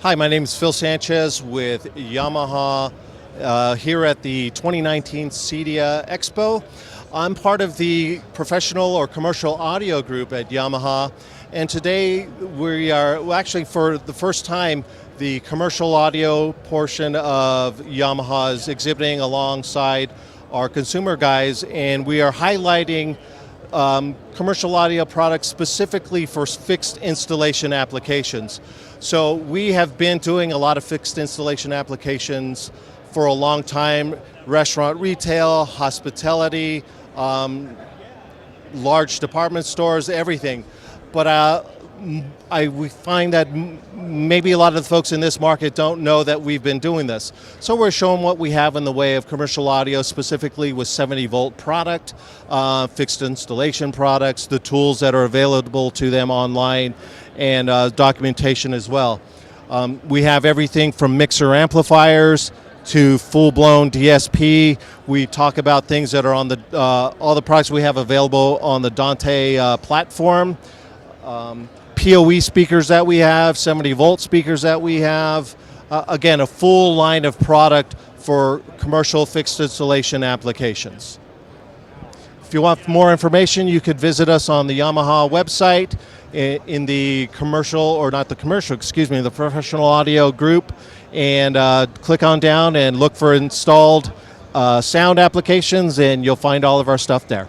Hi, my name is Phil Sanchez with Yamaha here at the 2019 CEDIA Expo. I'm part of the professional or commercial audio group at Yamaha, and today we are actually, for the first time, the commercial audio portion of Yamaha is exhibiting alongside our consumer guys, and we are highlighting commercial audio products specifically for fixed installation applications. So we have been doing a lot of fixed installation applications for a long time: restaurant, retail, hospitality, large department stores, everything. But we find that maybe a lot of the folks in this market don't know that we've been doing this. So we're showing what we have in the way of commercial audio, specifically with 70-volt product, fixed installation products, the tools that are available to them online, and documentation as well. We have everything from mixer amplifiers to full-blown DSP. We talk about things that are on the all the products we have available on the Dante platform. PoE speakers that we have, 70-volt speakers that we have. Again, a full line of product for commercial fixed installation applications. If you want more information, you could visit us on the Yamaha website in the commercial, or not the commercial, excuse me, the professional audio group, and click on down and look for installed sound applications, and you'll find all of our stuff there.